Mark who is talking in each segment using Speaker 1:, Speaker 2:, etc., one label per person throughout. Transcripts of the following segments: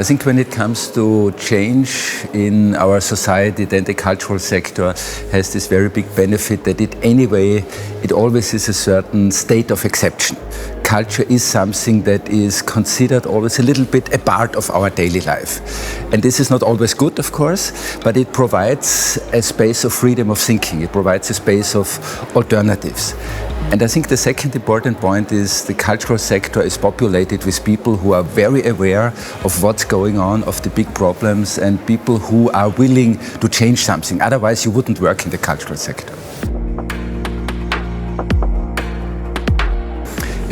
Speaker 1: I think when it comes to change in our society, then the cultural sector has this very big benefit that it always is a certain state of exception. Culture is something that is considered always a little bit a part of our daily life. And this is not always good, of course, but it provides a space of freedom of thinking. It provides a space of alternatives. And I think the second important point is the cultural sector is populated with people who are very aware of what's going on, of the big problems, and people who are willing to change something. Otherwise, you wouldn't work in the cultural sector.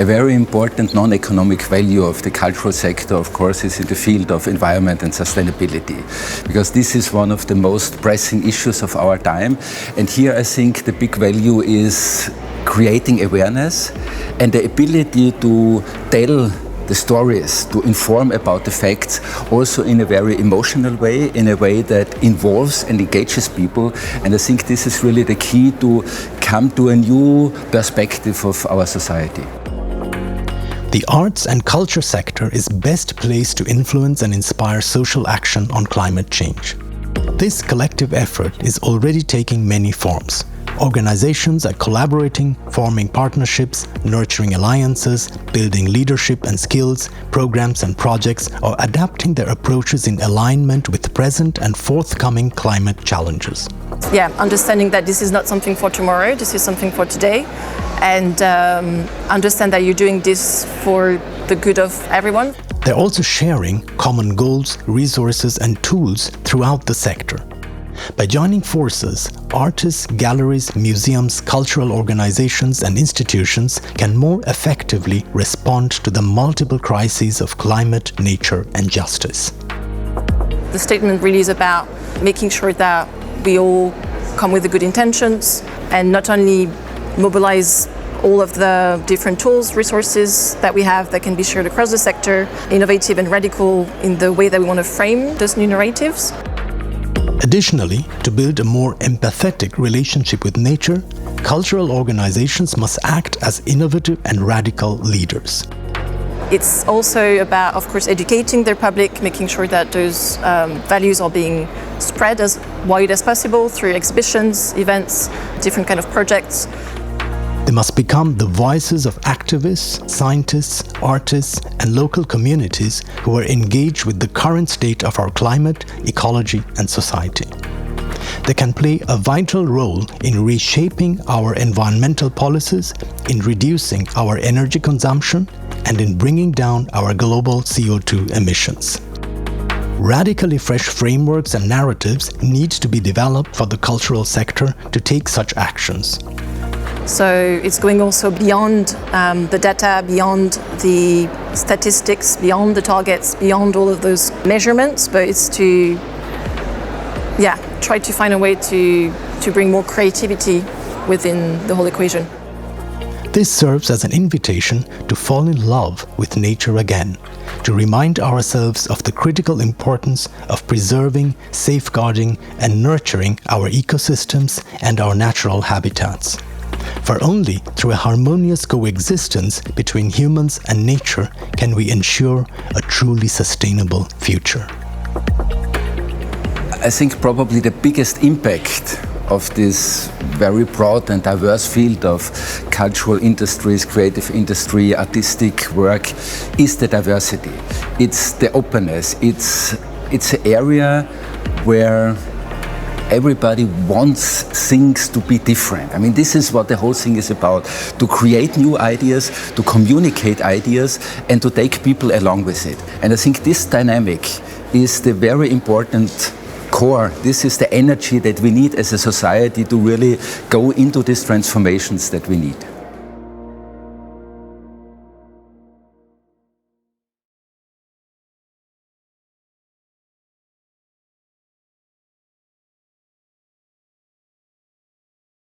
Speaker 1: A very important non-economic value of the cultural sector, of course, is in the field of environment and sustainability, because this is one of the most pressing issues of our time. And here I think the big value is creating awareness and the ability to tell the stories, to inform about the facts, also in a very emotional way, in a way that involves and engages people. And I think this is really the key to come to a new perspective of our society.
Speaker 2: The arts and culture sector is best placed to influence and inspire social action on climate change. This collective effort is already taking many forms. Organizations are collaborating, forming partnerships, nurturing alliances, building leadership and skills, programs and projects, or adapting their approaches in alignment with present and forthcoming climate challenges.
Speaker 3: Yeah, understanding that this is not something for tomorrow, this is something for today, and understand that you're doing this for the good of everyone.
Speaker 2: They're also sharing common goals, resources, and tools throughout the sector. By joining forces, artists, galleries, museums, cultural organizations, and institutions can more effectively respond to the multiple crises of climate, nature, and justice.
Speaker 3: The statement really is about making sure that we all come with the good intentions and not only mobilize all of the different tools, resources that we have that can be shared across the sector, innovative and radical in the way that we want to frame those new narratives.
Speaker 2: Additionally, to build a more empathetic relationship with nature, cultural organizations must act as innovative and radical leaders.
Speaker 3: It's also about, of course, educating their public, making sure that those values are being spread as wide as possible through exhibitions, events, different kind of projects.
Speaker 2: They must become the voices of activists, scientists, artists, and local communities who are engaged with the current state of our climate, ecology, and society. They can play a vital role in reshaping our environmental policies, in reducing our energy consumption, and in bringing down our global CO2 emissions. Radically fresh frameworks and narratives need to be developed for the cultural sector to take such actions.
Speaker 3: So it's going also beyond the data, beyond the statistics, beyond the targets, beyond all of those measurements, but it's to try to find a way to bring more creativity within the whole equation.
Speaker 2: This serves as an invitation to fall in love with nature again, to remind ourselves of the critical importance of preserving, safeguarding, and nurturing our ecosystems and our natural habitats. For only through a harmonious coexistence between humans and nature can we ensure a truly sustainable future.
Speaker 1: I think probably the biggest impact of this very broad and diverse field of cultural industries, creative industry, artistic work is the diversity. It's the openness. It's an area where everybody wants things to be different. I mean, this is what the whole thing is about, to create new ideas, to communicate ideas, and to take people along with it. And I think this dynamic is the very important core. This is the energy that we need as a society to really go into these transformations that we need.